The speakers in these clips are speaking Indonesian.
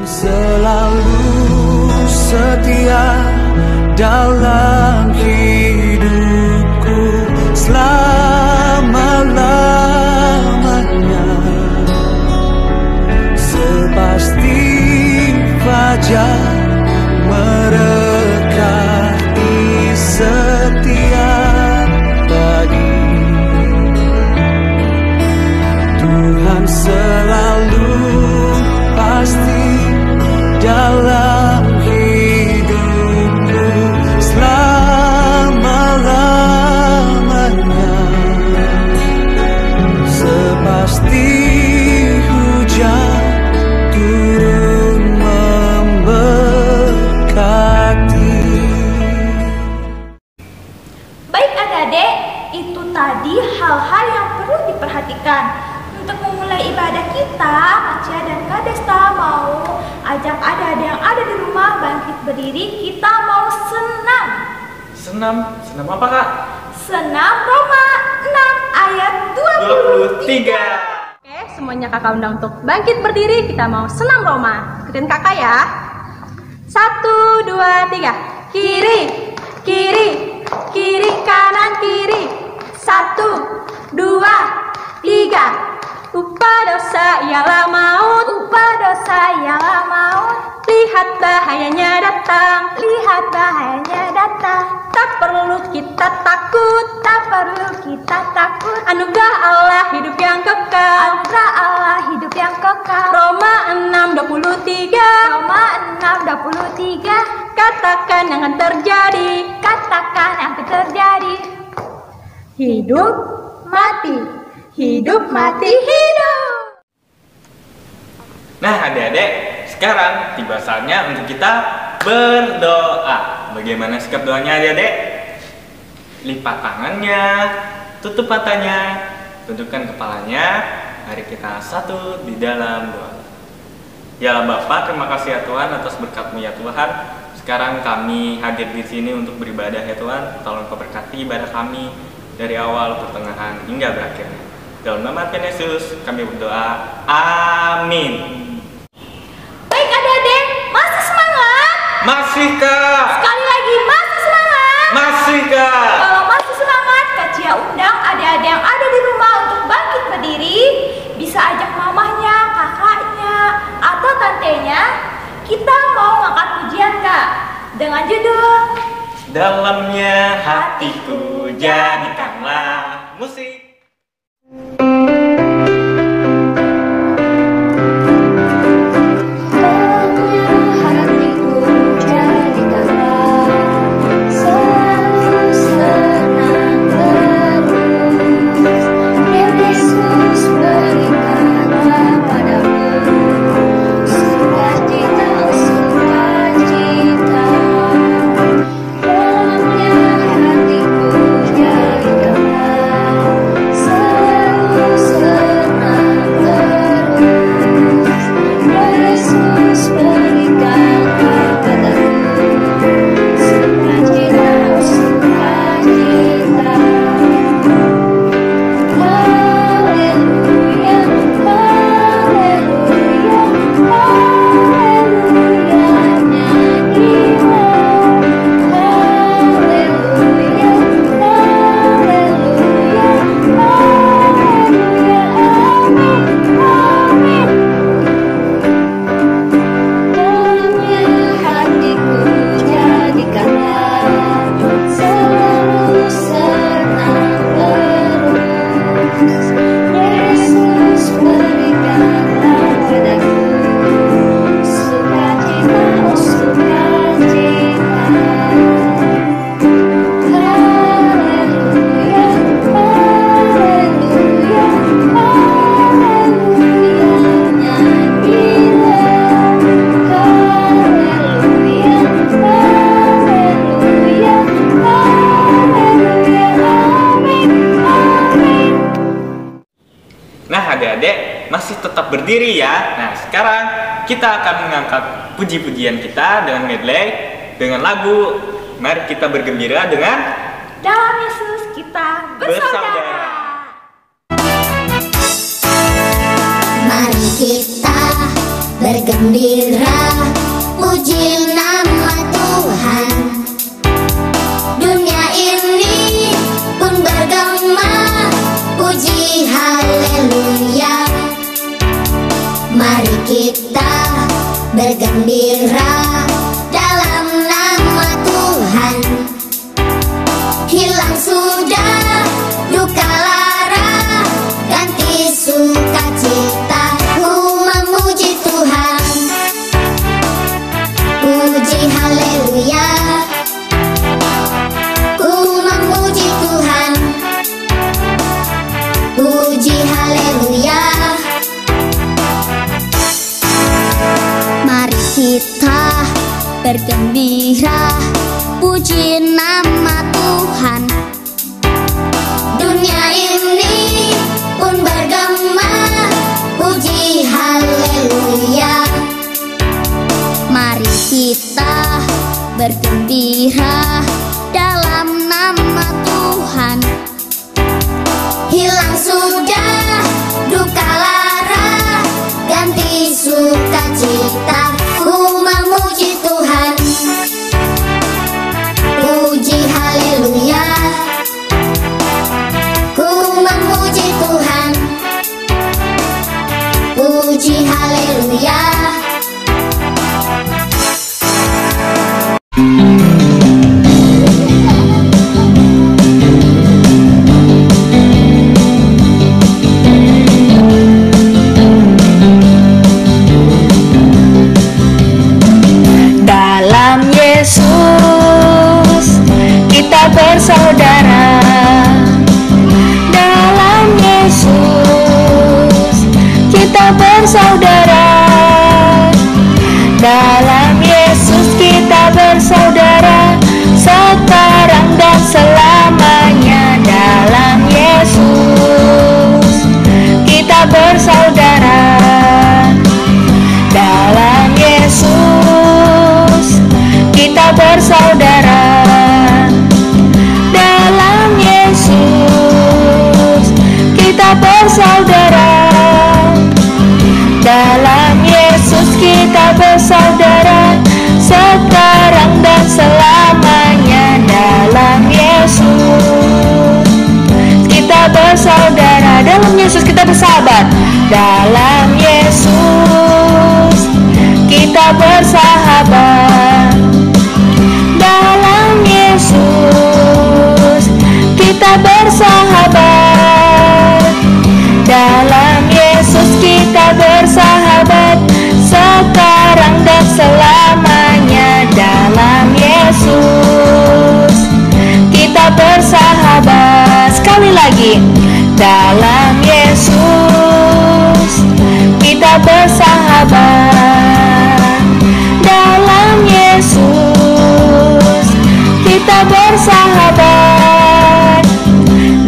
selalu setia dalam hidupku selama-lamanya. Sepasti fajar merekati setiap pagi. Tuhan selalu pasti dalam hidupku selama-lamanya. Sepasti hujan turun memberkati. Baik adik-adik, itu tadi hal-hal yang perlu diperhatikan. Untuk memulai ibadah kita, Kak Cia dan Kak Desta mau ajak adik-adik yang ada di rumah bangkit berdiri. Kita mau senam. Senam apa Kak? Senam Roma 6 ayat 23. Oke, semuanya kakak undang untuk bangkit berdiri. Kita mau senam Roma. Ikutin kakak ya. 1, 2, 3. Kiri, kiri, kiri, kanan, kiri. 1, 2, 3. Upah dosa ialah maut, upah dosa ialah maut. Lihat bahayanya datang, lihat bahayanya datang. Tak perlu kita takut, tak perlu kita takut. Anugerah Allah hidup yang kekal, anugerah Allah hidup yang kekal. Roma 6:23, Roma 6:23. Katakan yang akan terjadi, katakan yang akan terjadi. Hidup mati, hidup mati hidup. Nah adik-adik, sekarang tiba saatnya untuk kita berdoa. Bagaimana sikap doanya adik-adik? Lipat tangannya, tutup matanya, tundukkan kepalanya. Mari kita satu di dalam doa. Ya Bapa, terima kasih ya Tuhan atas berkat-Mu ya Tuhan. Sekarang kami hadir di sini untuk beribadah ya Tuhan. Tolong Kau berkati ibadah kami dari awal, pertengahan hingga berakhirnya. Dalam nama Tuhan Yesus kami berdoa. Amin. Baik adik-adik, masih semangat? Masih Kak. Sekali lagi, masih semangat? Masih Kak. Kalau masih semangat, Kak Cia undang adik-adik yang ada di rumah untuk bangkit berdiri. Bisa ajak mamahnya, kakaknya, atau tantenya. Kita mau ngangkat pujian Kak, dengan judul Dalamnya hatiku jadikanlah musik. Adik-adik masih tetap berdiri ya. Nah sekarang kita akan mengangkat puji-pujian kita dengan medley, dengan lagu Mari Kita Bergembira dengan Dalam Yesus Kita Bersaudara. Mari kita bergembira, puji nama Tuhan. Dunia ini pun bergema, puji haleluya. Mari kita bergembira dalam nama Tuhan. Hilang sudah duka lara, ganti sukacita. Ku memuji Tuhan, puji haleluya. Ku memuji Tuhan, puji haleluya. Mari kita bergembira, puji nama Tuhan. Dunia ini pun bergema, puji haleluya. Mari kita bergembira dalam nama Tuhan. Hilang sudah duka lara, ganti sukacita. Ku memuji Tuhan, puji haleluya. Ku memuji Tuhan, puji haleluya. Dalam Yesus kita bersaudara. Dalam Yesus kita bersaudara. Dalam Yesus kita bersaudara, sekarang dan selamanya. Dalam Yesus kita bersaudara. Dalam Yesus kita bersaudara. Dalam Yesus kita bersaudara. Dalam Yesus kita bersaudara, sekarang dan selamanya. Dalam Yesus kita bersaudara. Dalam Yesus kita bersahabat. Dalam Yesus kita bersahabat. Dalam Yesus kita bersahabat. Dalam Yesus kita bersahabat, sekarang dan selamanya. Dalam Yesus kita bersahabat. Sekali lagi. Dalam Yesus kita bersahabat. Dalam Yesus kita bersahabat.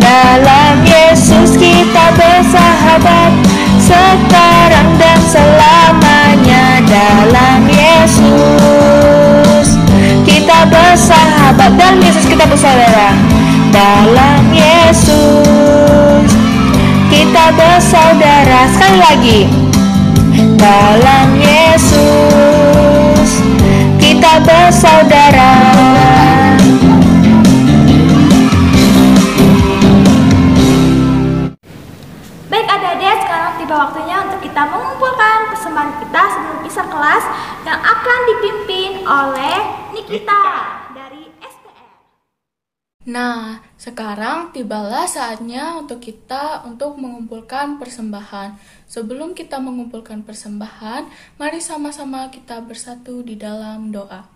Dalam Yesus kita bersahabat, sekarang dan selamanya. Dalam Yesus kita bersahabat. Dalam Yesus kita bersaudara. Dalam Yesus kita bersaudara. Sekali lagi. Dalam Yesus kita bersaudara. Baik adik-adik, sekarang tiba waktunya untuk kita mengumpulkan persembahan kita sebelum pisah kelas yang akan dipimpin oleh Nikita dari SPR. Nah, sekarang tibalah saatnya untuk kita mengumpulkan persembahan. Sebelum kita mengumpulkan persembahan, mari sama-sama kita bersatu di dalam doa.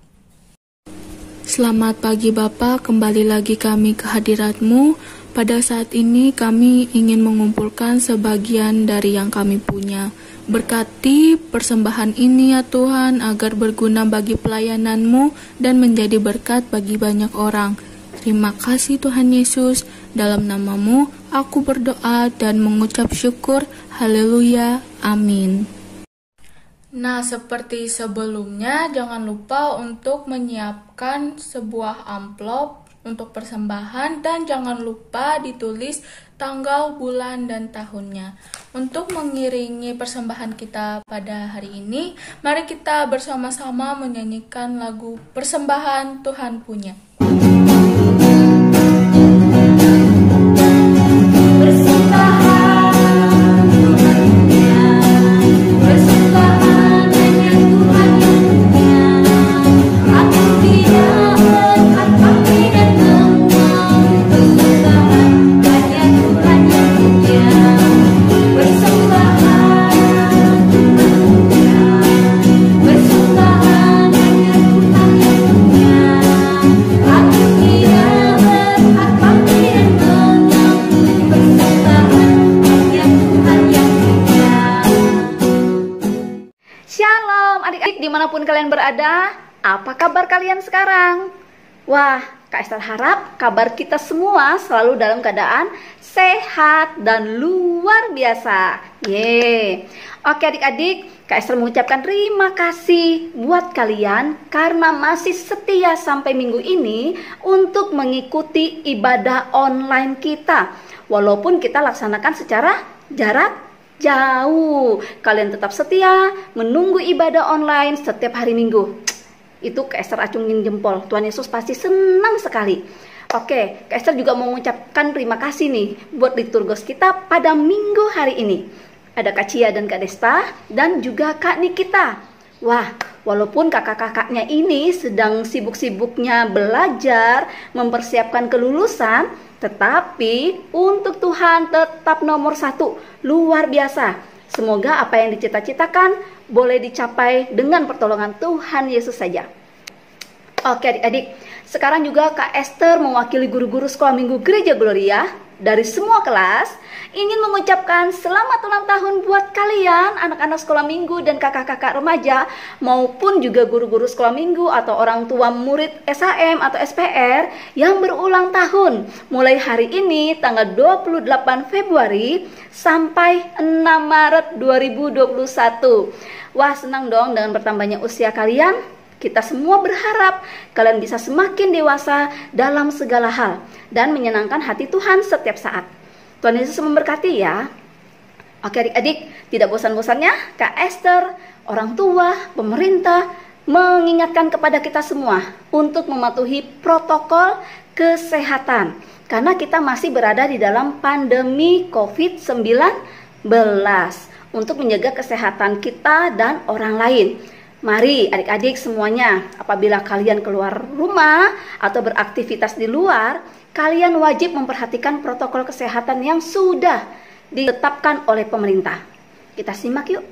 Selamat pagi Bapa, kembali lagi kami ke hadirat-Mu. Pada saat ini kami ingin mengumpulkan sebagian dari yang kami punya. Berkati persembahan ini ya Tuhan, agar berguna bagi pelayanan-Mu dan menjadi berkat bagi banyak orang. Terima kasih Tuhan Yesus, dalam nama-Mu aku berdoa dan mengucap syukur. Haleluya, amin. Nah, seperti sebelumnya, jangan lupa untuk menyiapkan sebuah amplop untuk persembahan dan jangan lupa ditulis tanggal, bulan, dan tahunnya. Untuk mengiringi persembahan kita pada hari ini, mari kita bersama-sama menyanyikan lagu Persembahan Tuhan Punya. Dimanapun kalian berada, apa kabar kalian sekarang? Wah, Kak Esther harap kabar kita semua selalu dalam keadaan sehat dan luar biasa. Yeay. Oke adik-adik, Kak Esther mengucapkan terima kasih buat kalian karena masih setia sampai minggu ini untuk mengikuti ibadah online kita. Walaupun kita laksanakan secara jarak jauh, kalian tetap setia menunggu ibadah online setiap hari Minggu. Itu Kak Esther acungin jempol. Tuhan Yesus pasti senang sekali. Oke, Kak Esther juga mau mengucapkan terima kasih nih buat liturgos kita pada minggu hari ini. Ada Kak Cia dan Kak Desta dan juga Kak Nikita. Wah, walaupun kakak-kakaknya ini sedang sibuk-sibuknya belajar mempersiapkan kelulusan, tetapi untuk Tuhan tetap nomor satu, luar biasa. Semoga apa yang dicita-citakan boleh dicapai dengan pertolongan Tuhan Yesus saja. Oke adik-adik, sekarang juga Kak Esther mewakili guru-guru sekolah minggu Gereja Gloria dari semua kelas ingin mengucapkan selamat ulang tahun buat kalian anak-anak sekolah minggu dan kakak-kakak remaja maupun juga guru-guru sekolah minggu atau orang tua murid SHM atau SPR yang berulang tahun mulai hari ini tanggal 28 Februari sampai 6 Maret 2021. Wah, senang dong dengan bertambahnya usia kalian. Kita semua berharap kalian bisa semakin dewasa dalam segala hal dan menyenangkan hati Tuhan setiap saat. Tuhan Yesus memberkati ya. Oke adik-adik, tidak bosan-bosannya Kak Esther, orang tua, pemerintah mengingatkan kepada kita semua untuk mematuhi protokol kesehatan karena kita masih berada di dalam pandemi COVID-19 untuk menjaga kesehatan kita dan orang lain. Mari adik-adik semuanya, apabila kalian keluar rumah atau beraktivitas di luar, kalian wajib memperhatikan protokol kesehatan yang sudah ditetapkan oleh pemerintah. Kita simak yuk.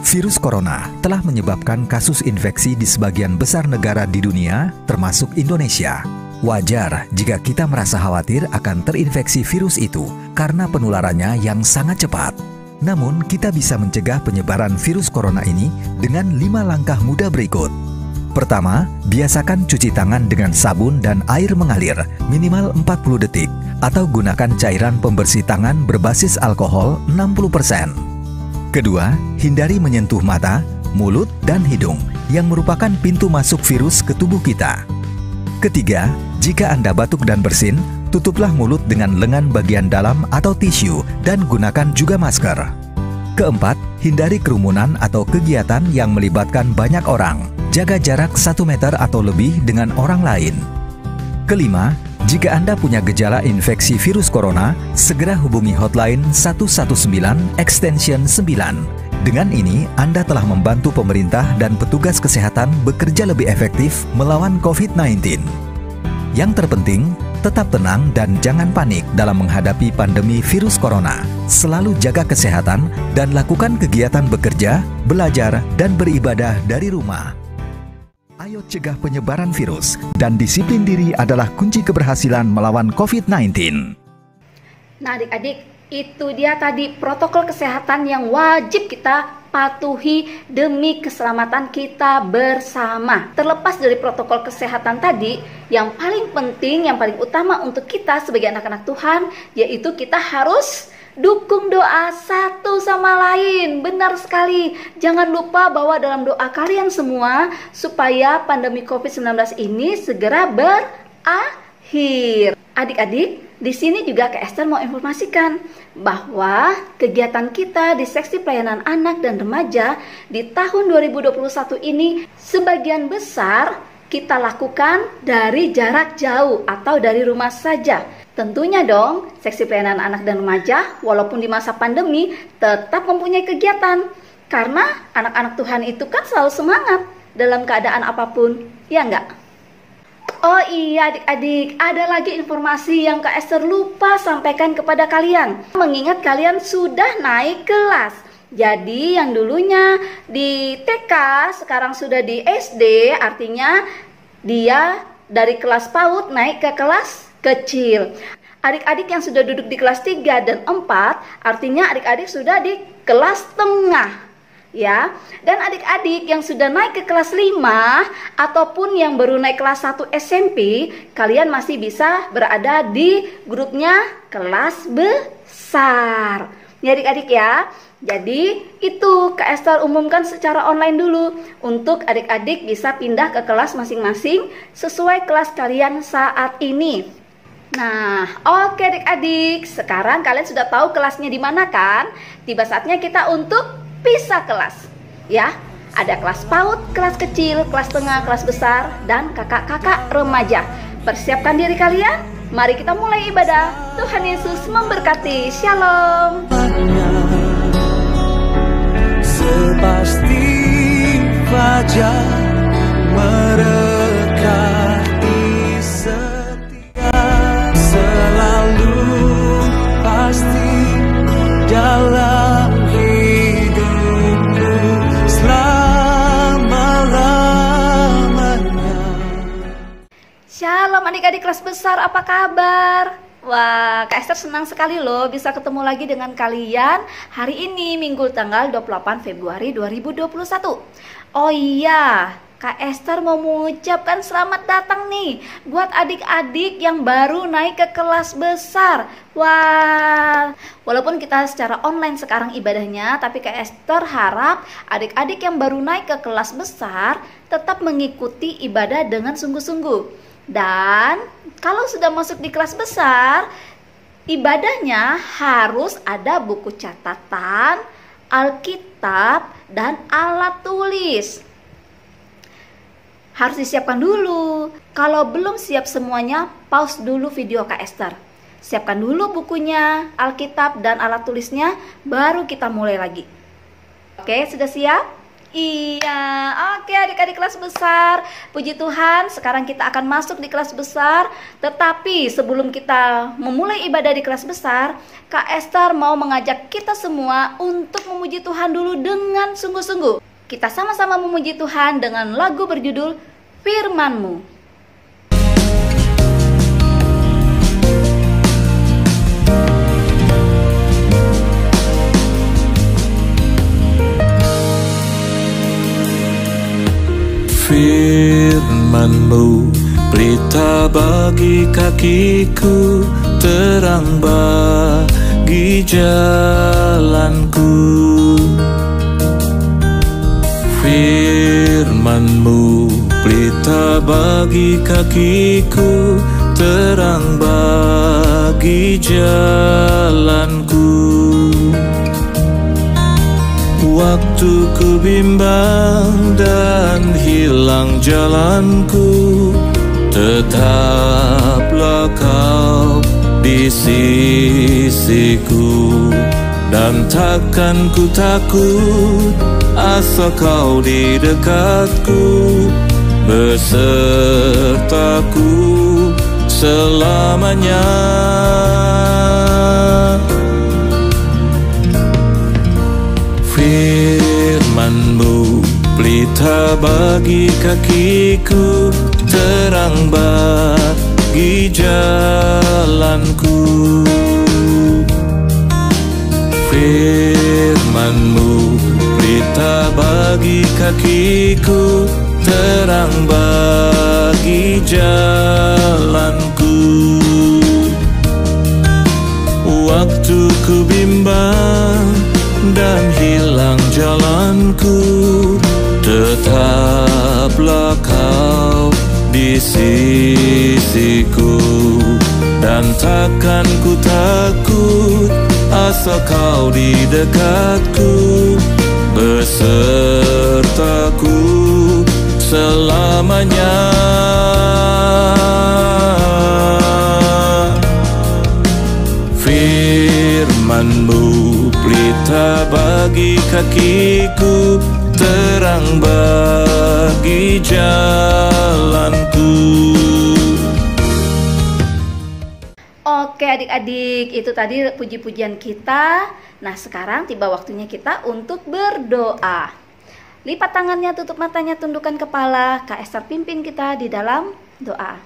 Virus corona telah menyebabkan kasus infeksi di sebagian besar negara di dunia, termasuk Indonesia. Wajar jika kita merasa khawatir akan terinfeksi virus itu karena penularannya yang sangat cepat. Namun, kita bisa mencegah penyebaran virus corona ini dengan 5 langkah mudah berikut. Pertama, biasakan cuci tangan dengan sabun dan air mengalir minimal 40 detik atau gunakan cairan pembersih tangan berbasis alkohol 60%. Kedua, hindari menyentuh mata, mulut, dan hidung yang merupakan pintu masuk virus ke tubuh kita. Ketiga, jika Anda batuk dan bersin, tutuplah mulut dengan lengan bagian dalam atau tisu dan gunakan juga masker. Keempat, hindari kerumunan atau kegiatan yang melibatkan banyak orang. Jaga jarak 1 meter atau lebih dengan orang lain. Kelima, jika Anda punya gejala infeksi virus corona, segera hubungi hotline 119 extension 9. Dengan ini, Anda telah membantu pemerintah dan petugas kesehatan bekerja lebih efektif melawan COVID-19. Yang terpenting, tetap tenang dan jangan panik dalam menghadapi pandemi virus corona. Selalu jaga kesehatan dan lakukan kegiatan bekerja, belajar, dan beribadah dari rumah. Ayo cegah penyebaran virus, dan disiplin diri adalah kunci keberhasilan melawan COVID-19. Nah adik-adik, itu dia tadi protokol kesehatan yang wajib kita patuhi demi keselamatan kita bersama. Terlepas dari protokol kesehatan tadi, yang paling penting, yang paling utama untuk kita sebagai anak-anak Tuhan, yaitu kita harus Dukung doa satu sama lain. Benar sekali. Jangan lupa bawa dalam doa kalian semua supaya pandemi COVID-19 ini segera berakhir. Adik-adik, di sini juga Kak Esther mau informasikan bahwa kegiatan kita di seksi pelayanan anak dan remaja di tahun 2021 ini sebagian besar kita lakukan dari jarak jauh atau dari rumah saja. Tentunya dong, seksi pelayanan anak dan remaja walaupun di masa pandemi tetap mempunyai kegiatan. Karena anak-anak Tuhan itu kan selalu semangat dalam keadaan apapun, ya enggak? Oh iya adik-adik, ada lagi informasi yang Kak Esther lupa sampaikan kepada kalian. Mengingat kalian sudah naik kelas. Jadi yang dulunya di TK sekarang sudah di SD, artinya dia dari kelas PAUD naik ke kelas kecil. Adik-adik yang sudah duduk di kelas 3 dan 4, artinya adik-adik sudah di kelas tengah. Ya, dan adik-adik yang sudah naik ke kelas 5 ataupun yang baru naik kelas 1 SMP, kalian masih bisa berada di grupnya kelas besar. Ya adik-adik ya. Jadi itu Kak Esther umumkan secara online dulu untuk adik-adik bisa pindah ke kelas masing-masing sesuai kelas kalian saat ini. Nah, oke adik-adik, sekarang kalian sudah tahu kelasnya di mana kan? Tiba saatnya kita untuk pisah kelas. Ya, ada kelas PAUD, kelas kecil, kelas tengah, kelas besar, dan kakak-kakak remaja. Persiapkan diri kalian, mari kita mulai ibadah. Tuhan Yesus memberkati. Shalom. Sepasti fajar merekati setia, selalu pasti dalam hidupku selama-lamanya. Shalom adik-adik kelas besar, apa kabar? Wah, Kak Esther senang sekali loh bisa ketemu lagi dengan kalian hari ini Minggu tanggal 28 Februari 2021. Oh iya, Kak Esther mau mengucapkan selamat datang nih buat adik-adik yang baru naik ke kelas besar. Wah, walaupun kita secara online sekarang ibadahnya, tapi Kak Esther harap adik-adik yang baru naik ke kelas besar tetap mengikuti ibadah dengan sungguh-sungguh. Dan kalau sudah masuk di kelas besar, ibadahnya harus ada buku catatan, Alkitab, dan alat tulis. Harus disiapkan dulu. Kalau belum siap semuanya, pause dulu video Kak Esther. Siapkan dulu bukunya, Alkitab, dan alat tulisnya, baru kita mulai lagi. Oke, sudah siap? Iya, oke adik-adik kelas besar. Puji Tuhan, sekarang kita akan masuk di kelas besar. Tetapi sebelum kita memulai ibadah di kelas besar, Kak Esther mau mengajak kita semua untuk memuji Tuhan dulu dengan sungguh-sungguh. Kita sama-sama memuji Tuhan dengan lagu berjudul Firman-Mu. Firman-Mu, berita bagi kakiku, terang bagi jalanku. Firman-Mu, berita bagi kakiku, terang bagi jalanku. Waktu ku bimbang dan hilang jalanku, tetaplah Kau di sisiku. Dan takkan ku takut asal Kau di dekatku, besertaku selamanya. Firman-Mu, pelita bagi kakiku, terang bagi jalanku. Firman-Mu, pelita bagi kakiku, terang bagi jalanku. Waktu waktu ku bimbang dan hilang jalanku, tetaplah kau di sisiku. Dan takkan ku takut asal kau di dekatku, besertaku selamanya. Firman-Mu pelita bagi kakiku, terang bagi jalanku. Oke adik-adik, itu tadi puji-pujian kita. Nah sekarang tiba waktunya kita untuk berdoa. Lipat tangannya, tutup matanya, tundukkan kepala. Kak Esther pimpin kita di dalam doa.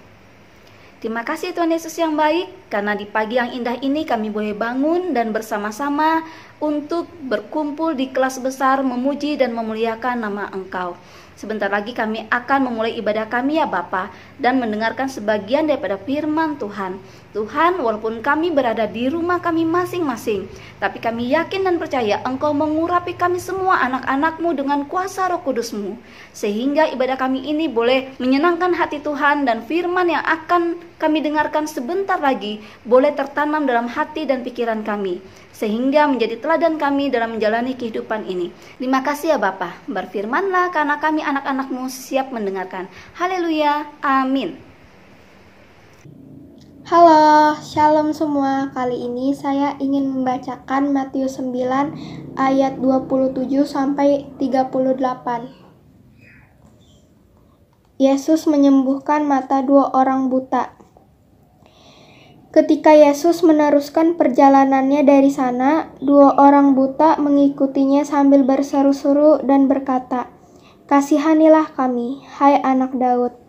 Terima kasih Tuhan Yesus yang baik, karena di pagi yang indah ini kami boleh bangun dan bersama-sama untuk berkumpul di kelas besar memuji dan memuliakan nama Engkau. Sebentar lagi kami akan memulai ibadah kami ya Bapa, dan mendengarkan sebagian daripada firman Tuhan. Tuhan, walaupun kami berada di rumah kami masing-masing, tapi kami yakin dan percaya Engkau mengurapi kami semua anak-anak-Mu dengan kuasa Roh Kudus-Mu, sehingga ibadah kami ini boleh menyenangkan hati Tuhan, dan firman yang akan kami dengarkan sebentar lagi boleh tertanam dalam hati dan pikiran kami, sehingga menjadi teladan kami dalam menjalani kehidupan ini. Terima kasih ya Bapa, berfirmanlah karena kami anak-anak-Mu siap mendengarkan. Haleluya, amin. Halo, shalom semua. Kali ini saya ingin membacakan Matius 9 ayat 27 sampai 38. Yesus menyembuhkan mata 2 orang buta. Ketika Yesus meneruskan perjalanannya dari sana, 2 orang buta mengikutinya sambil berseru-seru dan berkata, "Kasihanilah kami, hai anak Daud."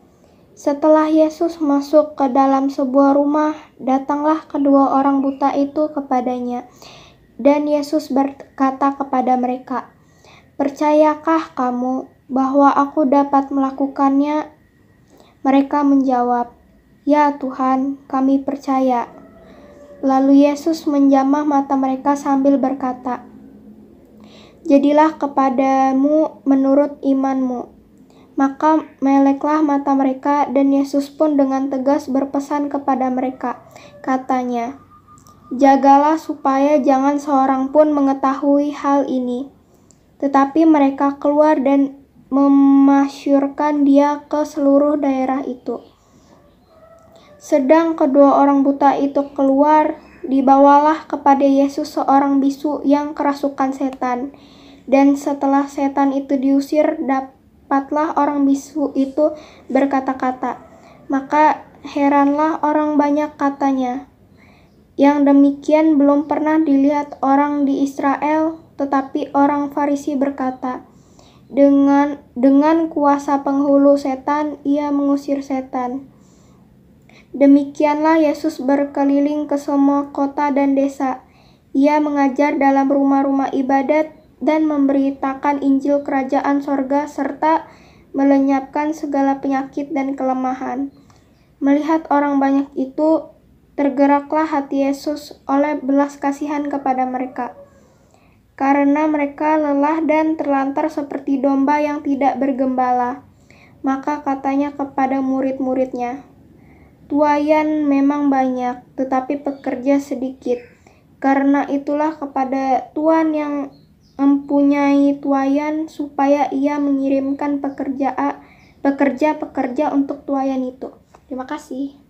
Setelah Yesus masuk ke dalam sebuah rumah, datanglah kedua orang buta itu kepadanya. Dan Yesus berkata kepada mereka, "Percayakah kamu bahwa aku dapat melakukannya?" Mereka menjawab, "Ya Tuhan, kami percaya." Lalu Yesus menjamah mata mereka sambil berkata, "Jadilah kepadamu menurut imanmu." Maka meleklah mata mereka, dan Yesus pun dengan tegas berpesan kepada mereka. Katanya, "Jagalah supaya jangan seorang pun mengetahui hal ini." Tetapi mereka keluar dan memasyurkan dia ke seluruh daerah itu. Sedang kedua orang buta itu keluar, dibawalah kepada Yesus seorang bisu yang kerasukan setan. Dan setelah setan itu diusir, dapatlah orang bisu itu berkata-kata. Maka heranlah orang banyak katanya, "Yang demikian belum pernah dilihat orang di Israel." Tetapi orang Farisi berkata, dengan kuasa penghulu setan ia mengusir setan. Demikianlah Yesus berkeliling ke semua kota dan desa. Ia mengajar dalam rumah-rumah ibadat dan memberitakan Injil Kerajaan Sorga serta melenyapkan segala penyakit dan kelemahan. Melihat orang banyak itu, tergeraklah hati Yesus oleh belas kasihan kepada mereka, karena mereka lelah dan terlantar seperti domba yang tidak bergembala. Maka katanya kepada murid-muridnya, "Tuaian memang banyak, tetapi pekerja sedikit. Karena itulah kepada Tuan yang mempunyai tuaian supaya ia mengirimkan pekerja-pekerja untuk tuaian itu." Terima kasih.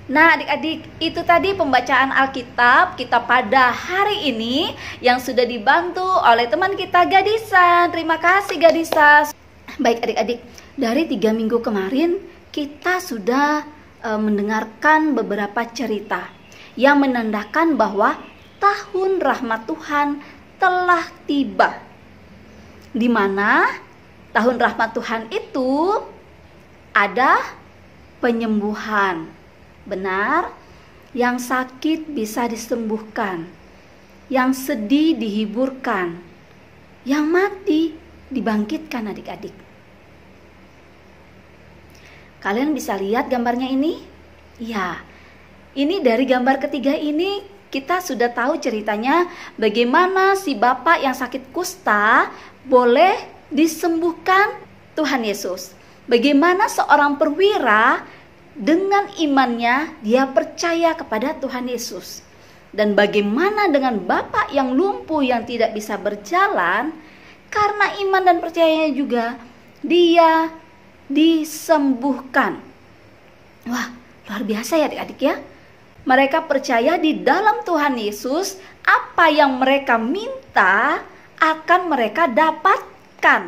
Nah adik-adik, itu tadi pembacaan Alkitab kita pada hari ini yang sudah dibantu oleh teman kita Gadisa. Terima kasih Gadisa. Baik adik-adik, dari 3 minggu kemarin kita sudah mendengarkan beberapa cerita yang menandakan bahwa tahun rahmat Tuhan telah tiba, di mana tahun rahmat Tuhan itu ada penyembuhan. Benar, yang sakit bisa disembuhkan, yang sedih dihiburkan, yang mati dibangkitkan adik-adik. Kalian bisa lihat gambarnya ini? Ya, ini dari gambar ketiga ini kita sudah tahu ceritanya bagaimana si bapak yang sakit kusta boleh disembuhkan Tuhan Yesus. Bagaimana seorang perwira dengan imannya dia percaya kepada Tuhan Yesus. Dan bagaimana dengan bapak yang lumpuh yang tidak bisa berjalan, karena iman dan percayanya juga dia disembuhkan. Wah, luar biasa ya adik-adik ya. Mereka percaya di dalam Tuhan Yesus, apa yang mereka minta akan mereka dapatkan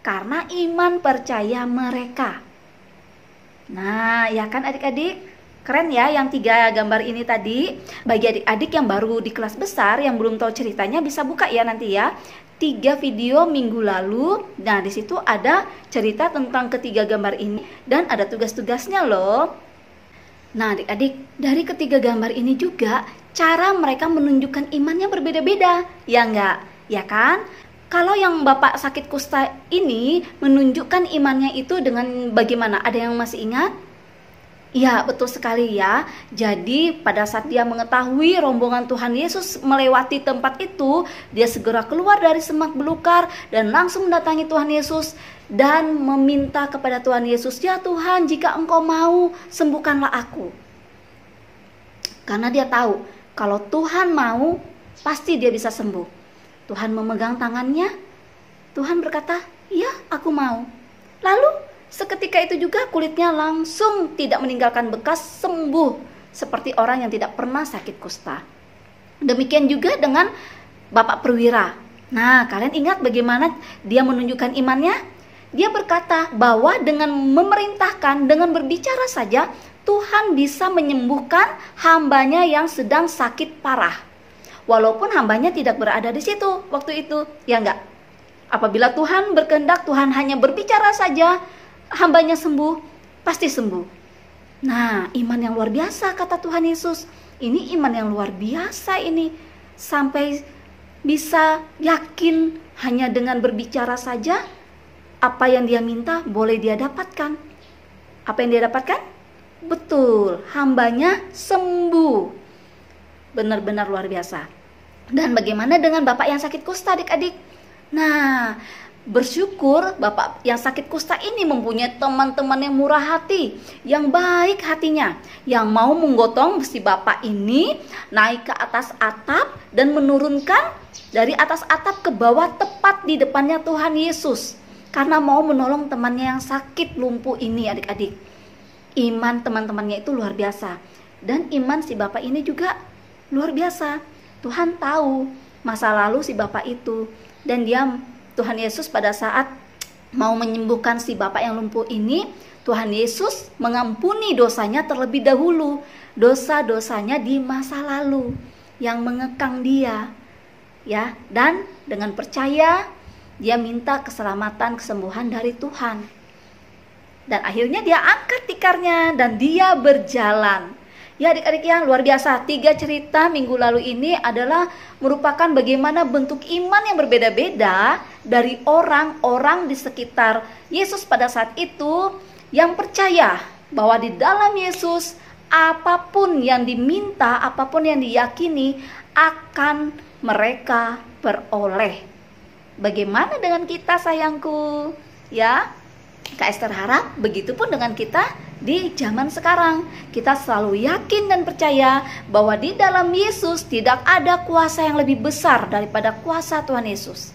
karena iman percaya mereka. Nah, ya kan adik-adik? Keren ya yang 3 gambar ini tadi. Bagi adik-adik yang baru di kelas besar yang belum tahu ceritanya bisa buka ya nanti ya. 3 video minggu lalu. Nah, di situ ada cerita tentang ketiga gambar ini dan ada tugas-tugasnya loh. Nah, adik-adik, dari ketiga gambar ini juga cara mereka menunjukkan imannya berbeda-beda. Ya enggak? Ya kan? Kalau yang bapak sakit kusta ini menunjukkan imannya itu dengan bagaimana? Ada yang masih ingat? Ya, betul sekali ya. Jadi pada saat dia mengetahui rombongan Tuhan Yesus melewati tempat itu, dia segera keluar dari semak belukar dan langsung mendatangi Tuhan Yesus dan meminta kepada Tuhan Yesus, "Ya Tuhan, jika Engkau mau, sembuhkanlah aku." Karena dia tahu kalau Tuhan mau, pasti dia bisa sembuh. Tuhan memegang tangannya. Tuhan berkata, "Ya, aku mau." Lalu seketika itu juga kulitnya langsung tidak meninggalkan bekas, sembuh seperti orang yang tidak pernah sakit kusta. Demikian juga dengan bapak perwira. Nah, kalian ingat bagaimana dia menunjukkan imannya? Dia berkata bahwa dengan memerintahkan, dengan berbicara saja, Tuhan bisa menyembuhkan hambanya yang sedang sakit parah. Walaupun hambanya tidak berada di situ waktu itu, ya enggak? Apabila Tuhan berkehendak, Tuhan hanya berbicara saja, hambanya sembuh, pasti sembuh. Nah, iman yang luar biasa kata Tuhan Yesus. Ini iman yang luar biasa ini. Sampai bisa yakin hanya dengan berbicara saja, apa yang dia minta boleh dia dapatkan. Apa yang dia dapatkan? Betul, hambanya sembuh. Benar-benar luar biasa. Dan bagaimana dengan bapak yang sakit kusta adik-adik? Nah, bersyukur bapak yang sakit kusta ini mempunyai teman-teman yang murah hati, yang baik hatinya, yang mau menggotong si bapak ini naik ke atas atap dan menurunkan dari atas atap ke bawah tepat di depannya Tuhan Yesus. Karena mau menolong temannya yang sakit lumpuh ini adik-adik. Iman teman-temannya itu luar biasa. Dan iman si bapak ini juga luar biasa. Tuhan tahu masa lalu si bapak itu. Dan Tuhan Yesus pada saat mau menyembuhkan si bapak yang lumpuh ini, Tuhan Yesus mengampuni dosanya terlebih dahulu. Dosa-dosanya di masa lalu yang mengekang dia. Ya, dan dengan percaya dia minta keselamatan, kesembuhan dari Tuhan. Dan akhirnya dia angkat tikarnya dan dia berjalan. Ya adik-adik yang luar biasa, 3 cerita minggu lalu ini adalah merupakan bagaimana bentuk iman yang berbeda-beda dari orang-orang di sekitar Yesus pada saat itu yang percaya bahwa di dalam Yesus apapun yang diminta, apapun yang diyakini akan mereka peroleh. Bagaimana dengan kita sayangku? Ya, Kak Esther harap begitupun dengan kita di zaman sekarang. Kita selalu yakin dan percaya bahwa di dalam Yesus tidak ada kuasa yang lebih besar daripada kuasa Tuhan Yesus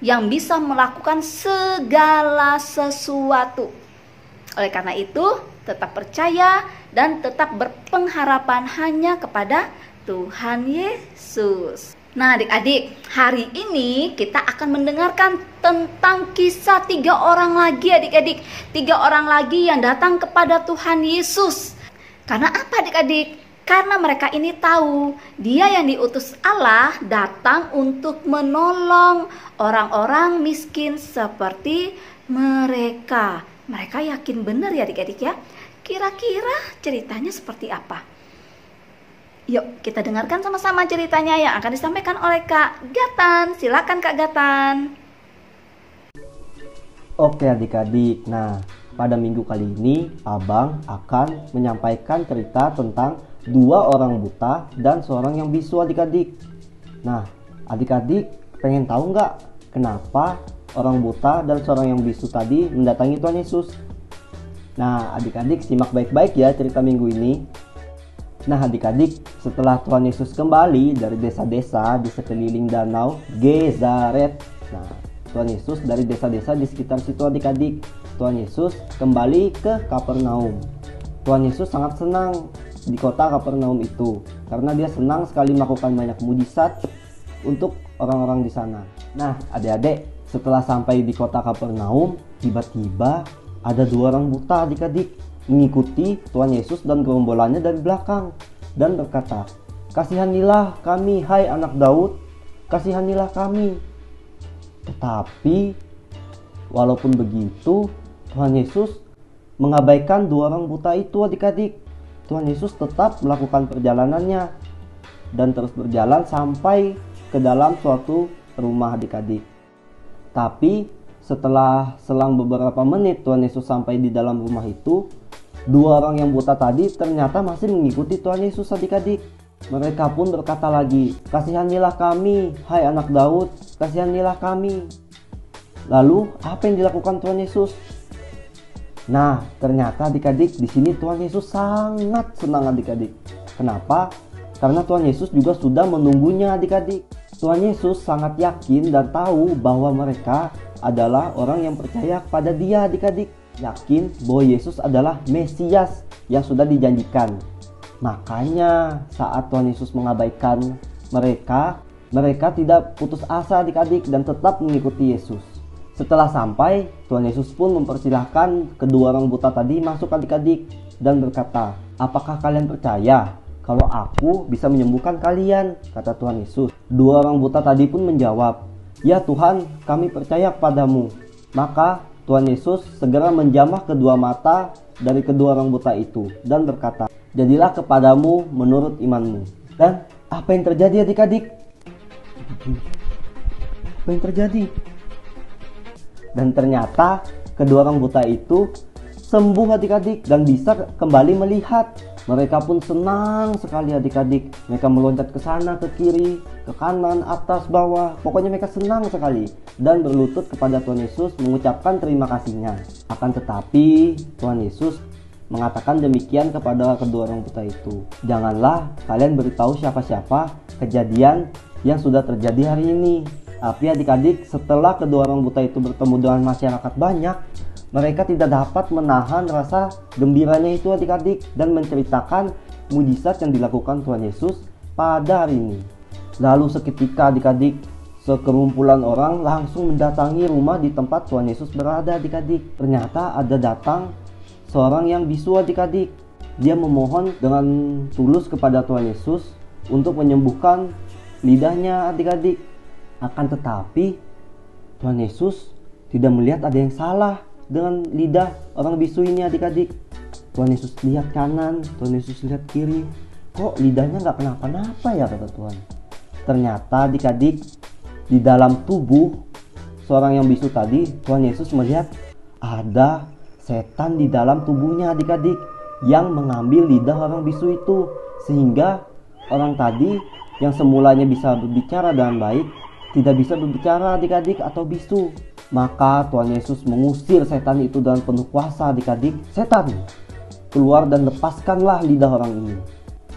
yang bisa melakukan segala sesuatu. Oleh karena itu, tetap percaya dan tetap berpengharapan hanya kepada Tuhan Yesus. Nah adik-adik, hari ini kita akan mendengarkan tentang kisah 3 orang lagi adik-adik. 3 orang lagi yang datang kepada Tuhan Yesus. Karena apa adik-adik? Karena mereka ini tahu dia yang diutus Allah datang untuk menolong orang-orang miskin seperti mereka. Mereka yakin benar ya adik-adik ya. Kira-kira ceritanya seperti apa? Yuk kita dengarkan sama-sama ceritanya yang akan disampaikan oleh Kak Gatan. Silakan Kak Gatan. Oke adik-adik, nah pada minggu kali ini Abang akan menyampaikan cerita tentang 2 orang buta dan seorang yang bisu adik-adik. Nah, adik-adik pengen tahu nggak kenapa orang buta dan seorang yang bisu tadi mendatangi Tuhan Yesus? Nah, adik-adik simak baik-baik ya cerita minggu ini. Nah, adik-adik, setelah Tuhan Yesus kembali dari desa-desa di sekeliling danau Gezaret. Nah, Tuhan Yesus dari desa-desa di sekitar situ adik-adik, Tuhan Yesus kembali ke Kapernaum. Tuhan Yesus sangat senang di kota Kapernaum itu karena dia senang sekali melakukan banyak mujizat untuk orang-orang di sana. Nah, adik-adik, setelah sampai di kota Kapernaum, tiba-tiba ada 2 orang buta adik-adik mengikuti Tuhan Yesus dan gerombolannya dari belakang dan berkata, "Kasihanilah kami, hai anak Daud, kasihanilah kami." Tetapi walaupun begitu, Tuhan Yesus mengabaikan 2 orang buta itu adik-adik. Tuhan Yesus tetap melakukan perjalanannya dan terus berjalan sampai ke dalam suatu rumah adik-adik. Tapi setelah selang beberapa menit Tuhan Yesus sampai di dalam rumah itu, 2 orang yang buta tadi ternyata masih mengikuti Tuhan Yesus adik-adik. Mereka pun berkata lagi, "Kasihanilah kami, hai anak Daud, kasihanilah kami." Lalu apa yang dilakukan Tuhan Yesus? Nah, ternyata adik-adik di sini Tuhan Yesus sangat senang adik-adik. Kenapa? Karena Tuhan Yesus juga sudah menunggunya adik-adik. Tuhan Yesus sangat yakin dan tahu bahwa mereka adalah orang yang percaya kepada Dia adik-adik. Yakin bahwa Yesus adalah Mesias yang sudah dijanjikan. Makanya saat Tuhan Yesus mengabaikan mereka tidak putus asa adik-adik dan tetap mengikuti Yesus. Setelah sampai, Tuhan Yesus pun mempersilahkan kedua orang buta tadi masuk adik-adik dan berkata, "Apakah kalian percaya kalau aku bisa menyembuhkan kalian?" kata Tuhan Yesus. 2 orang buta tadi pun menjawab, "Ya Tuhan, kami percaya kepadamu." Maka Tuhan Yesus segera menjamah kedua mata dari kedua orang buta itu dan berkata, "Jadilah kepadamu menurut imanmu." Dan apa yang terjadi adik-adik? Apa yang terjadi? Dan ternyata kedua orang buta itu sembuh adik-adik dan bisa kembali melihat. Mereka pun senang sekali adik-adik. Mereka meloncat ke sana, ke kiri, ke kanan, atas, bawah. Pokoknya mereka senang sekali dan berlutut kepada Tuhan Yesus mengucapkan terima kasihnya. Akan tetapi Tuhan Yesus mengatakan demikian kepada kedua orang buta itu, "Janganlah kalian beritahu siapa-siapa kejadian yang sudah terjadi hari ini." Tapi adik-adik, setelah kedua orang buta itu bertemu dengan masyarakat banyak, mereka tidak dapat menahan rasa gembiranya itu adik-adik dan menceritakan mujizat yang dilakukan Tuhan Yesus pada hari ini. Lalu seketika adik-adik, sekerumpulan orang langsung mendatangi rumah di tempat Tuhan Yesus berada adik-adik. Ternyata ada datang seorang yang bisu adik-adik. Dia memohon dengan tulus kepada Tuhan Yesus untuk menyembuhkan lidahnya adik-adik. Akan tetapi Tuhan Yesus tidak melihat ada yang salah dengan lidah orang bisu ini adik-adik. Tuhan Yesus lihat kanan, Tuhan Yesus lihat kiri, kok lidahnya nggak kenapa-napa ya kata Tuhan. Ternyata adik-adik, di dalam tubuh seorang yang bisu tadi, Tuhan Yesus melihat ada setan di dalam tubuhnya adik-adik yang mengambil lidah orang bisu itu, sehingga orang tadi yang semulanya bisa berbicara dengan baik tidak bisa berbicara adik-adik atau bisu. Maka Tuhan Yesus mengusir setan itu dengan penuh kuasa adik-adik. "Setan, keluar dan lepaskanlah lidah orang ini."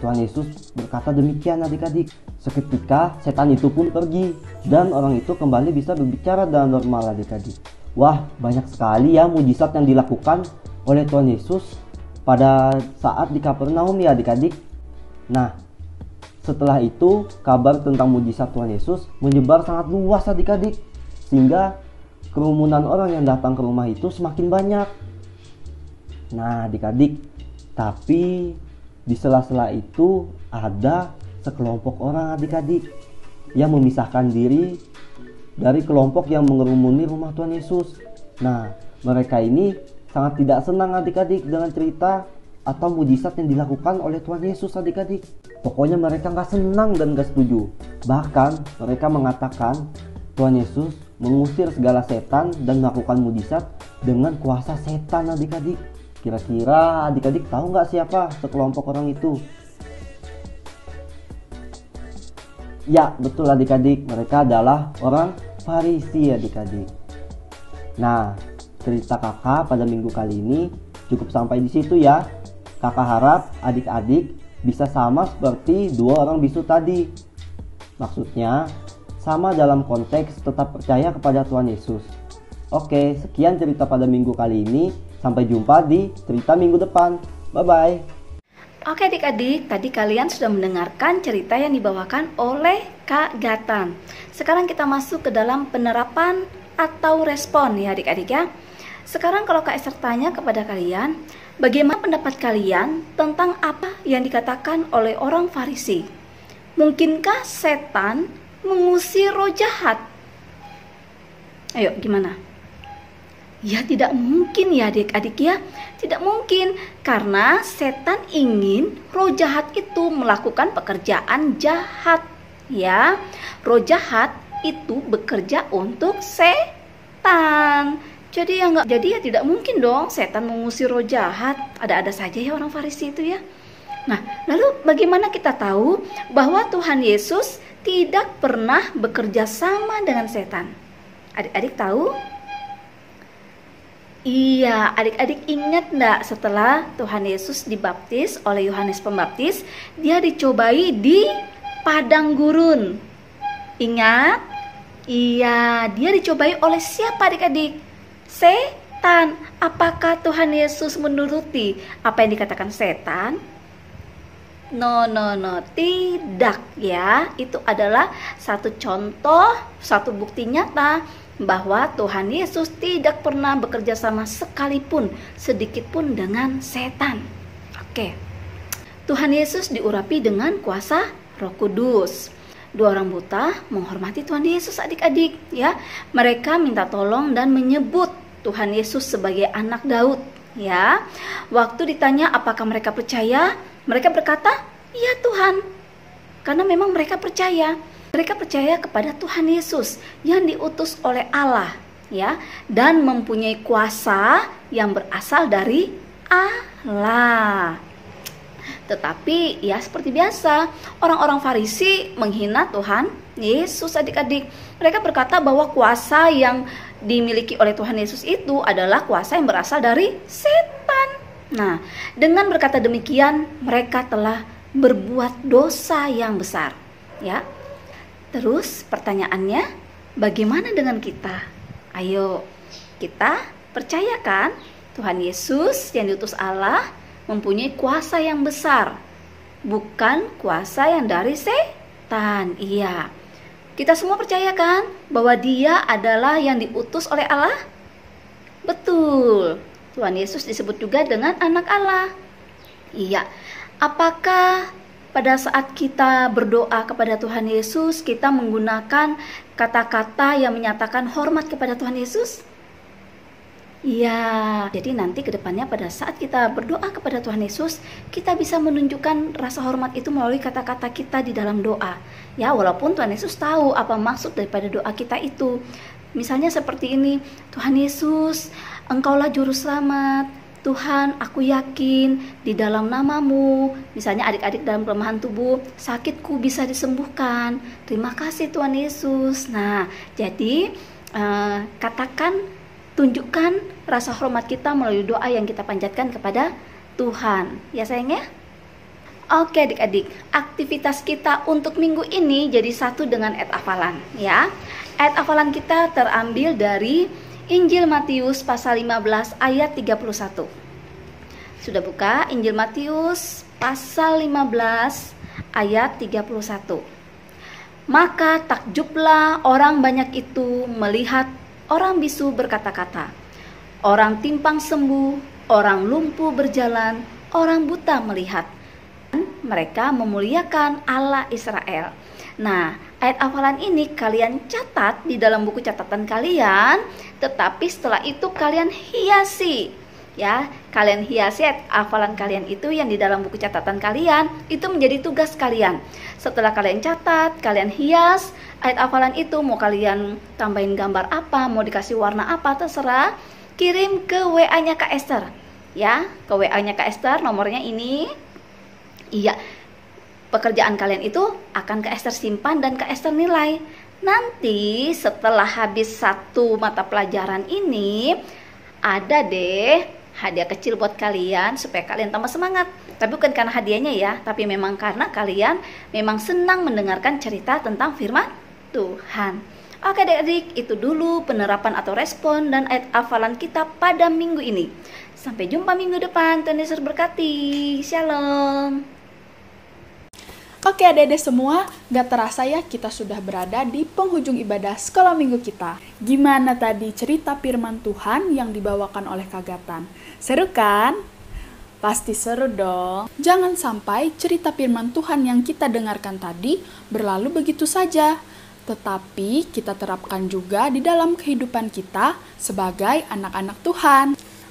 Tuhan Yesus berkata demikian adik-adik. Seketika setan itu pun pergi dan orang itu kembali bisa berbicara dengan normal adik-adik. Wah, banyak sekali ya mujizat yang dilakukan oleh Tuhan Yesus pada saat di Kapernaum ya adik-adik. Nah, setelah itu kabar tentang mujizat Tuhan Yesus menyebar sangat luas adik-adik, sehingga kerumunan orang yang datang ke rumah itu semakin banyak. Nah adik-adik, tapi di sela-sela itu ada sekelompok orang adik-adik yang memisahkan diri dari kelompok yang mengerumuni rumah Tuhan Yesus. Nah, mereka ini sangat tidak senang adik-adik dengan cerita atau mujizat yang dilakukan oleh Tuhan Yesus adik-adik. Pokoknya mereka gak senang dan gak setuju. Bahkan mereka mengatakan Tuhan Yesus mengusir segala setan dan melakukan mujizat dengan kuasa setan adik-adik. Kira-kira adik-adik tahu gak siapa sekelompok orang itu? Ya, betul adik-adik, mereka adalah orang Farisi adik-adik. Nah, cerita kakak pada minggu kali ini cukup sampai di situ ya. Kakak harap adik-adik bisa sama seperti dua orang bisu tadi. Maksudnya, sama dalam konteks tetap percaya kepada Tuhan Yesus. Oke, sekian cerita pada minggu kali ini. Sampai jumpa di cerita minggu depan. Bye-bye. Oke adik-adik, tadi kalian sudah mendengarkan cerita yang dibawakan oleh Kak Gatan. Sekarang kita masuk ke dalam penerapan atau respon ya adik-adik ya. Sekarang kalau Kak Esther tanya kepada kalian, bagaimana pendapat kalian tentang apa yang dikatakan oleh orang Farisi? Mungkinkah setan mengusir roh jahat? Ayo, gimana? Ya tidak mungkin ya adik-adik ya. Tidak mungkin, karena setan ingin roh jahat itu melakukan pekerjaan jahat ya. Roh jahat itu bekerja untuk setan. Jadi ya tidak mungkin dong setan mengusir roh jahat. Ada-ada saja ya orang Farisi itu ya. Nah, lalu bagaimana kita tahu bahwa Tuhan Yesus tidak pernah bekerja sama dengan setan? Adik-adik tahu? Iya, adik-adik ingat enggak setelah Tuhan Yesus dibaptis oleh Yohanes Pembaptis, dia dicobai di padang gurun. Ingat? Iya, dia dicobai oleh siapa adik-adik? Setan. Apakah Tuhan Yesus menuruti apa yang dikatakan setan? No, tidak ya. Itu adalah satu contoh, satu bukti nyata bahwa Tuhan Yesus tidak pernah bekerja sama sekalipun, sedikit pun dengan setan. Oke. Tuhan Yesus diurapi dengan kuasa Roh Kudus. Dua orang buta menghormati Tuhan Yesus adik-adik ya. Mereka minta tolong dan menyebut Tuhan Yesus sebagai anak Daud ya. Waktu ditanya apakah mereka percaya, mereka berkata, "Iya Tuhan." Karena memang mereka percaya. Mereka percaya kepada Tuhan Yesus yang diutus oleh Allah ya, dan mempunyai kuasa yang berasal dari Allah. Tetapi ya seperti biasa, orang-orang Farisi menghina Tuhan Yesus adik-adik. Mereka berkata bahwa kuasa yang dimiliki oleh Tuhan Yesus itu adalah kuasa yang berasal dari setan. Nah, dengan berkata demikian, mereka telah berbuat dosa yang besar ya. Terus pertanyaannya, bagaimana dengan kita? Ayo, kita percayakan Tuhan Yesus yang diutus Allah mempunyai kuasa yang besar, bukan kuasa yang dari setan. Iya, kita semua percayakan bahwa Dia adalah yang diutus oleh Allah? Betul, Tuhan Yesus disebut juga dengan anak Allah. Iya, apakah pada saat kita berdoa kepada Tuhan Yesus, kita menggunakan kata-kata yang menyatakan hormat kepada Tuhan Yesus? Iya, jadi nanti ke depannya pada saat kita berdoa kepada Tuhan Yesus, kita bisa menunjukkan rasa hormat itu melalui kata-kata kita di dalam doa. Ya, walaupun Tuhan Yesus tahu apa maksud daripada doa kita itu. Misalnya seperti ini, Tuhan Yesus, Engkaulah Juru Selamat. Tuhan, aku yakin di dalam namamu, misalnya adik-adik dalam kelemahan tubuh, sakitku bisa disembuhkan. Terima kasih Tuhan Yesus. Nah, jadi katakan, tunjukkan rasa hormat kita melalui doa yang kita panjatkan kepada Tuhan. Ya sayang ya? Oke adik-adik, aktivitas kita untuk minggu ini jadi satu dengan ayat hafalan ya. Ayat hafalan kita terambil dari Injil Matius pasal 15 ayat 31. Sudah buka Injil Matius pasal 15 ayat 31. Maka takjublah orang banyak itu melihat orang bisu berkata-kata, orang timpang sembuh, orang lumpuh berjalan, orang buta melihat. Mereka memuliakan Allah Israel. Nah, ayat hafalan ini kalian catat di dalam buku catatan kalian, tetapi setelah itu kalian hiasi. Ya, kalian hiasi ayat hafalan kalian itu yang di dalam buku catatan kalian, itu menjadi tugas kalian. Setelah kalian catat, kalian hias ayat hafalan itu, mau kalian tambahin gambar apa, mau dikasih warna apa, terserah. Kirim ke WA-nya Kak Esther. Ya, ke WA-nya Kak Esther, nomornya ini. Iya. Pekerjaan kalian itu akan Kak Esther simpan dan Kak Esther nilai. Nanti setelah habis satu mata pelajaran ini, ada deh hadiah kecil buat kalian supaya kalian tambah semangat. Tapi bukan karena hadiahnya ya, tapi memang karena kalian memang senang mendengarkan cerita tentang firman Tuhan. Oke adik-adik, itu dulu penerapan atau respon dan ayat hafalan kita pada minggu ini. Sampai jumpa minggu depan, Tuhan Yesus berkati. Shalom. Oke adik-adik semua, gak terasa ya kita sudah berada di penghujung ibadah sekolah minggu kita. Gimana tadi cerita firman Tuhan yang dibawakan oleh Kak Gatan? Seru kan? Pasti seru dong. Jangan sampai cerita firman Tuhan yang kita dengarkan tadi berlalu begitu saja. Tetapi kita terapkan juga di dalam kehidupan kita sebagai anak-anak Tuhan.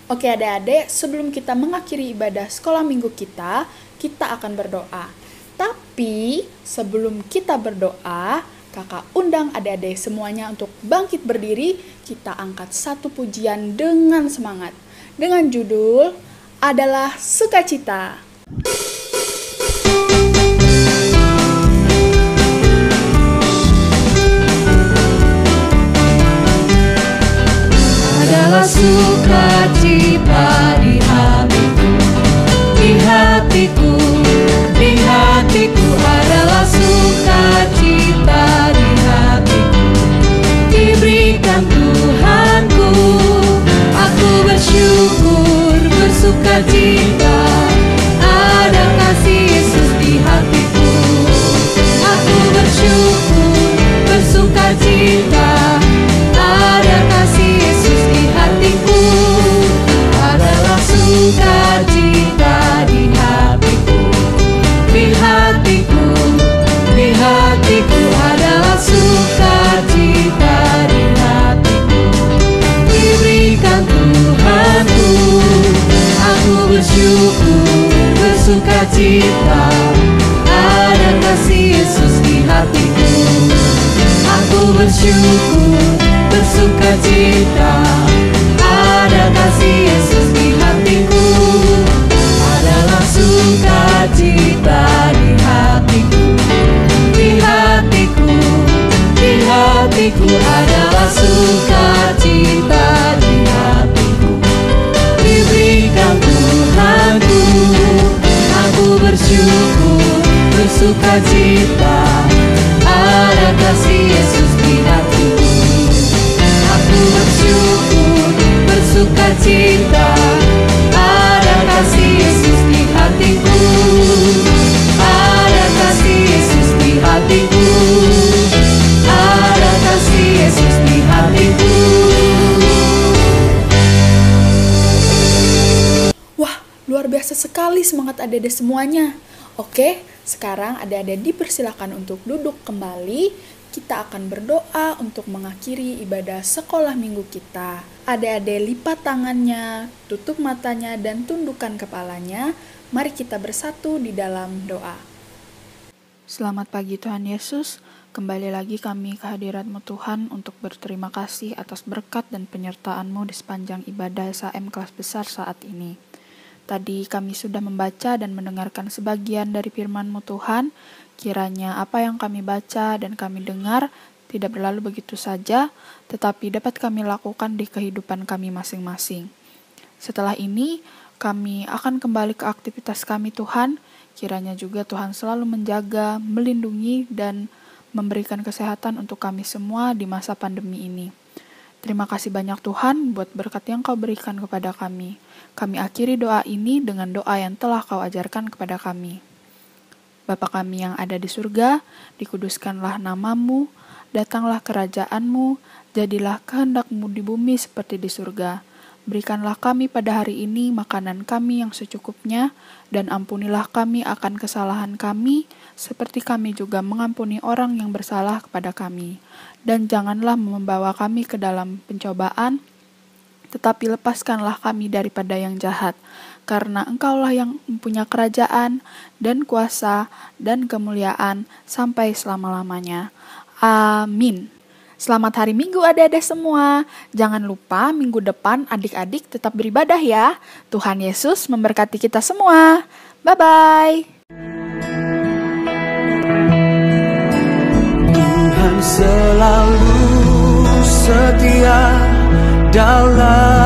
Oke adik-adik, sebelum kita mengakhiri ibadah sekolah minggu kita akan berdoa. Tapi sebelum kita berdoa, kakak undang adik-adik semuanya untuk bangkit berdiri. Kita angkat satu pujian dengan semangat. Dengan judul adalah sukacita. Adalah sukacita di hatiku, di hatiku, di hatiku adalah sukacita di hatiku, diberikan Tuhanku. Aku bersyukur, bersukacita, ada kasih Yesus di hatiku. Aku bersyukur, bersukacita, ada kasih Yesus di hatiku. Adalah sukacita di hatiku, di hatiku, di hatiku adalah sukacita di hatiku, diberikan Tuhanku. Aku bersyukur, bersukacita, ada kasih Yesus di hatiku. Aku bersyukur, bersukacita, ada kasih Yesus di hatiku. Adalah sukacita di hatiku, di hatiku, di hatiku adalah sukacita di hatiku, diberikan Tuhanku. Aku bersyukur, bersukacita, ada kasih Yesus di hatiku. Aku bersyukur, bersukacita, ada kasih Yesus di hatiku. Ada kasih Yesus di hatiku, ada kasih Yesus di hatiku. Wah, luar biasa sekali semangat adik-adik semuanya. Oke, sekarang adik-adik dipersilakan untuk duduk kembali. Kita akan berdoa untuk mengakhiri ibadah sekolah minggu kita. Adik-adik lipat tangannya, tutup matanya, dan tundukkan kepalanya. Mari kita bersatu di dalam doa. Selamat pagi Tuhan Yesus, kembali lagi kami ke hadirat-Mu Tuhan untuk berterima kasih atas berkat dan penyertaan-Mu di sepanjang ibadah SAM kelas besar saat ini. Tadi kami sudah membaca dan mendengarkan sebagian dari firman-Mu Tuhan. Kiranya apa yang kami baca dan kami dengar tidak berlalu begitu saja, tetapi dapat kami lakukan di kehidupan kami masing-masing. Setelah ini, kami akan kembali ke aktivitas kami Tuhan. Kiranya juga Tuhan selalu menjaga, melindungi, dan memberikan kesehatan untuk kami semua di masa pandemi ini. Terima kasih banyak Tuhan buat berkat yang Kau berikan kepada kami. Kami akhiri doa ini dengan doa yang telah Kau ajarkan kepada kami. Bapa kami yang ada di surga, dikuduskanlah nama-Mu, datanglah kerajaan-Mu, jadilah kehendak-Mu di bumi seperti di surga. Berikanlah kami pada hari ini makanan kami yang secukupnya, dan ampunilah kami akan kesalahan kami, seperti kami juga mengampuni orang yang bersalah kepada kami. Dan janganlah membawa kami ke dalam pencobaan, tetapi lepaskanlah kami daripada yang jahat, karena Engkaulah yang mempunyai kerajaan, dan kuasa, dan kemuliaan, sampai selama-lamanya. Amin. Selamat hari Minggu adik-adik semua. Jangan lupa minggu depan adik-adik tetap beribadah ya. Tuhan Yesus memberkati kita semua. Bye-bye. selalu setia dalam